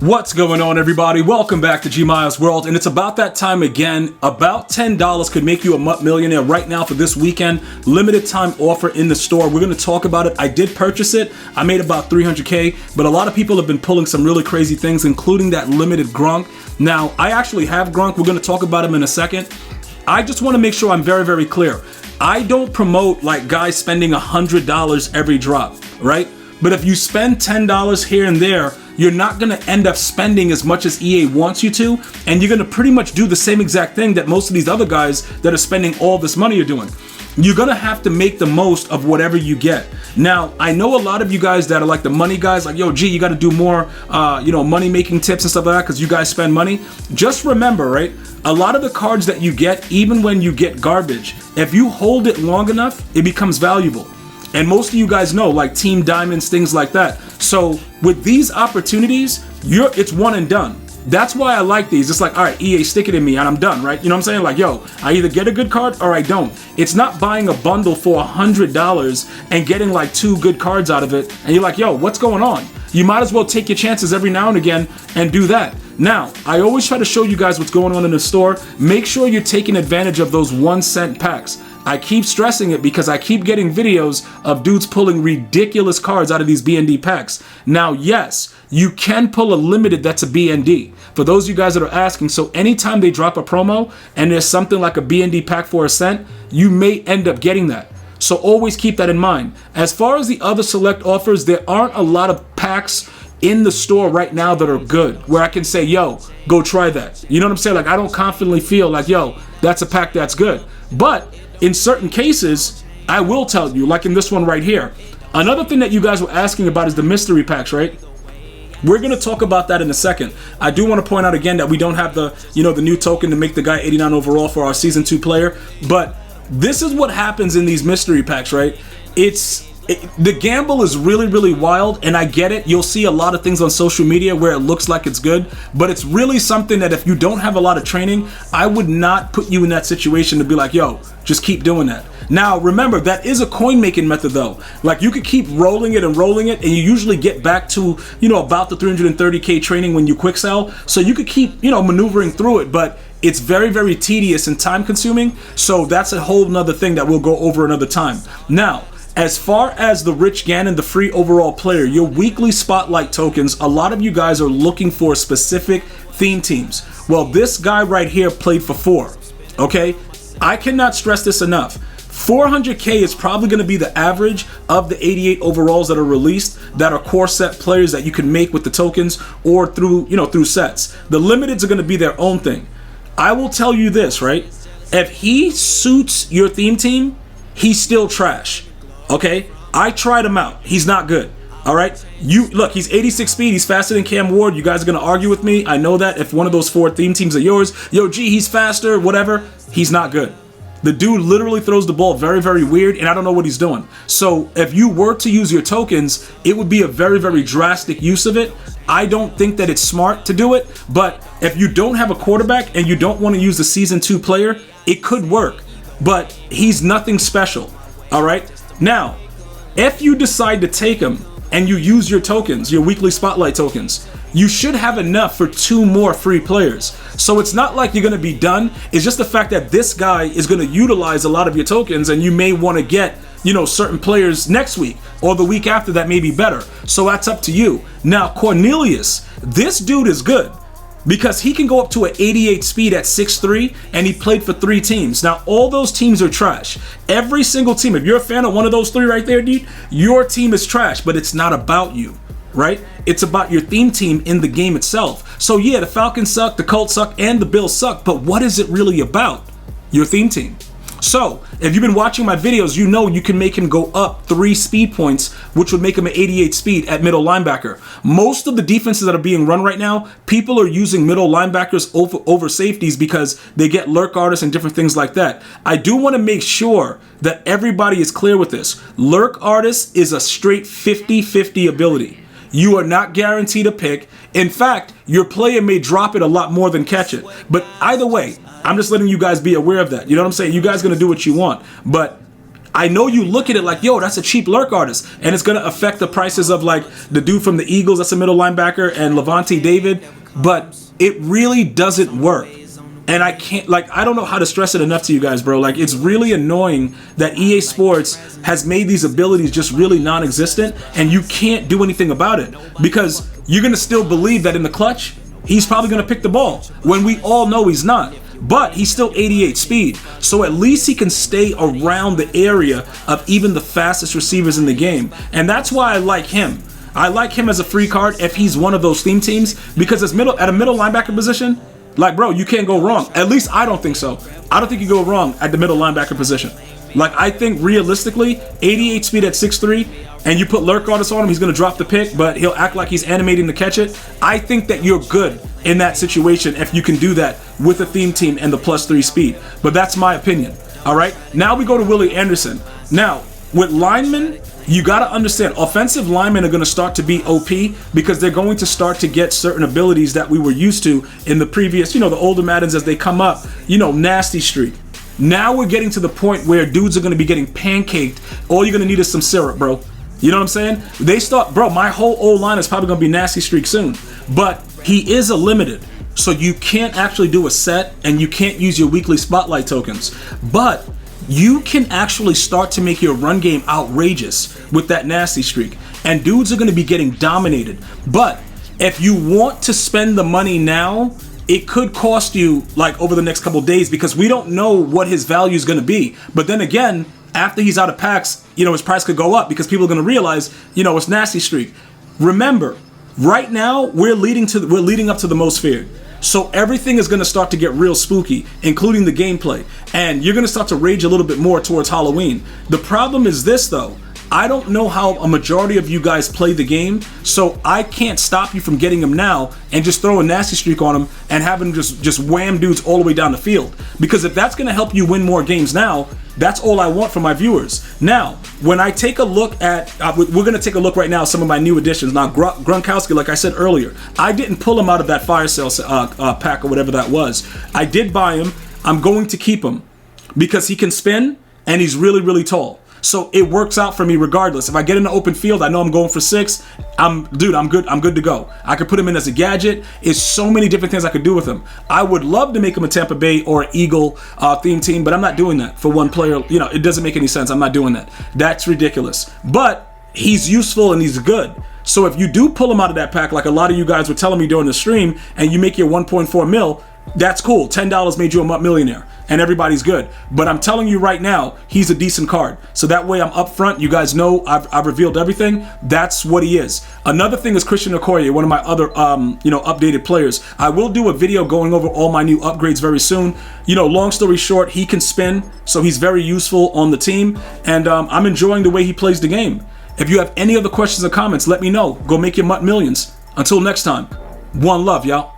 What's going on, everybody? Welcome back to GmiasWorld, and it's about that time again. About $10 could make you a Mut Millionaire right now for this weekend. Limited time offer in the store. We're going to talk about it. I did purchase it. I made about 300K, but a lot of people have been pulling some really crazy things, including that limited Grunk. Now, I actually have Grunk. We're going to talk about him in a second. I just want to make sure I'm very, very clear. I don't promote like guys spending $100 every drop, right? But if you spend $10 here and there, you're not going to end up spending as much as EA wants you to, and you're going to pretty much do the same exact thing that most of these other guys that are spending all this money are doing. You're going to have to make the most of whatever you get. Now, I know a lot of you guys that are like the money guys, like, yo, G, you got to do more, money-making tips and stuff like that because you guys spend money. Just remember, right, a lot of the cards that you get, even when you get garbage, if you hold it long enough, it becomes valuable. And most of you guys know, like Team Diamonds, things like that. So with these opportunities, it's one and done. That's why I like these. It's like, all right, EA, stick it in me and I'm done, right? You know what I'm saying? Like, yo, I either get a good card or I don't. It's not buying a bundle for $100 and getting like 2 good cards out of it. And you're like, yo, what's going on? You might as well take your chances every now and again and do that. Now, I always try to show you guys what's going on in the store. Make sure you're taking advantage of those 1-cent packs. I keep stressing it because I keep getting videos of dudes pulling ridiculous cards out of these BND packs. Now, yes, you can pull a limited that's a BND. For those of you guys that are asking, so anytime they drop a promo and there's something like a BND pack for $1, you may end up getting that. So always keep that in mind. As far as the other select offers, there aren't a lot of packs in the store right now that are good, where I can say, yo, go try that. You know what I'm saying? Like, I don't confidently feel like, yo, that's a pack that's good. But in certain cases, I will tell you, like in this one right here. Another thing that you guys were asking about is the mystery packs, right? We're going to talk about that in a second. I do want to point out again that we don't have the new token to make the guy 89 overall for our Season 2 player. But this is what happens in these mystery packs, right? The gamble is really, really wild, and I get it. You'll see a lot of things on social media where it looks like it's good, but it's really something that if you don't have a lot of training, I would not put you in that situation to be like, yo, just keep doing that. Now, remember, that is a coin-making method, though. Like, you could keep rolling it, and you usually get back to, about the 330K training when you quick sell, so you could keep, maneuvering through it, but it's very, very tedious and time-consuming, so that's a whole nother thing that we'll go over another time. Now, as far as the Rich Gannon, the free overall player, your weekly spotlight tokens, a lot of you guys are looking for specific theme teams. Well, this guy right here played for 4, okay? I cannot stress this enough. 400K is probably going to be the average of the 88 overalls that are released that are core set players that you can make with the tokens or through sets. The limiteds are going to be their own thing. I will tell you this, right? If he suits your theme team, he's still trash. Okay, I tried him out. He's not good. All right, look, he's 86 speed. He's faster than Cam Ward. You guys are gonna argue with me. I know that. If one of those 4 theme teams are yours, yo, G, he's faster, whatever. He's not good. The dude literally throws the ball very, very weird, and I don't know what he's doing. So if you were to use your tokens, it would be a very, very drastic use of it. I don't think that it's smart to do it, but if you don't have a quarterback and you don't want to use the Season 2 player, it could work, but he's nothing special. All right. Now, if you decide to take him and you use your tokens, your weekly spotlight tokens, you should have enough for 2 more free players. So it's not like you're going to be done. It's just the fact that this guy is going to utilize a lot of your tokens, and you may want to get, certain players next week or the week after that may be better. So that's up to you. Now, Cornelius, this dude is good, because he can go up to an 88 speed at 6'3", and he played for 3 teams. Now, all those teams are trash. Every single team, if you're a fan of one of those 3 right there, dude, your team is trash, but it's not about you, right? It's about your theme team in the game itself. So yeah, the Falcons suck, the Colts suck, and the Bills suck, but what is it really about? Your theme team. So, if you've been watching my videos, you know you can make him go up 3 speed points, which would make him an 88 speed at middle linebacker. Most of the defenses that are being run right now, people are using middle linebackers over safeties because they get lurk artists and different things like that. I do want to make sure that everybody is clear with this. Lurk artist is a straight 50-50 ability. You are not guaranteed a pick. In fact, your player may drop it a lot more than catch it. But either way, I'm just letting you guys be aware of that. You know what I'm saying? You guys are going to do what you want. But I know you look at it like, yo, that's a cheap lurk artist, and it's gonna affect the prices of like the dude from the Eagles, that's a middle linebacker, and Levante David, but it really doesn't work. And I can't, like, I don't know how to stress it enough to you guys, bro. Like, it's really annoying that EA Sports has made these abilities just really non-existent, and you can't do anything about it because you're gonna still believe that in the clutch, he's probably gonna pick the ball when we all know he's not. But he's still 88 speed, so at least he can stay around the area of even the fastest receivers in the game. And that's why I like him. I like him as a free card if he's one of those theme teams, because at a middle linebacker position, like, bro, you can't go wrong. At least I don't think so. I don't think you go wrong at the middle linebacker position. Like, I think realistically, 88 speed at 6'3", and you put lurk artists on him, he's going to drop the pick, but he'll act like he's animating to catch it. I think that you're good in that situation if you can do that with a theme team and the +3 speed. But that's my opinion. All right? Now we go to Willie Anderson. Now, with linemen, you got to understand, offensive linemen are going to start to be OP because they're going to start to get certain abilities that we were used to in the previous, the older Maddens as they come up, nasty streak. Now we're getting to the point where dudes are going to be getting pancaked. All you're going to need is some syrup, bro. You know what I'm saying? Bro, my whole O-line is probably going to be nasty streak soon. But he is a limited. So you can't actually do a set and you can't use your weekly spotlight tokens. But you can actually start to make your run game outrageous with that nasty streak. And dudes are going to be getting dominated. But if you want to spend the money now, it could cost you like over the next couple days because we don't know what his value is going to be. But then again, after he's out of packs, his price could go up because people are going to realize, it's nasty streak. Remember, right now we're leading up to the most feared. So everything is going to start to get real spooky, including the gameplay. And you're going to start to rage a little bit more towards Halloween. The problem is this though. I don't know how a majority of you guys play the game, so I can't stop you from getting him now and just throw a nasty streak on him and have him just wham dudes all the way down the field. Because if that's going to help you win more games now, that's all I want from my viewers. Now, when I take a look at, we're going to take a look right now at some of my new additions. Now, Gronkowski, like I said earlier, I didn't pull him out of that fire sale pack or whatever that was. I did buy him. I'm going to keep him because he can spin and he's really, really tall. So it works out for me regardless. If I get in the open field, I know I'm going for 6. I'm good. I'm good to go. I could put him in as a gadget. It's so many different things I could do with him. I would love to make him a Tampa Bay or an Eagle theme team, but I'm not doing that for one player. It doesn't make any sense. I'm not doing that. That's ridiculous. But he's useful and he's good. So if you do pull him out of that pack, like a lot of you guys were telling me during the stream, and you make your 1.4 mil, that's cool. $10 made you a Mut Millionaire and everybody's good. But I'm telling you right now, he's a decent card. So that way I'm upfront. You guys know I've revealed everything. That's what he is. Another thing is Christian Okoye, one of my other updated players. I will do a video going over all my new upgrades very soon. Long story short, he can spin, so he's very useful on the team. And I'm enjoying the way he plays the game. If you have any other questions or comments, let me know. Go make your Mut Millions. Until next time, one love, y'all.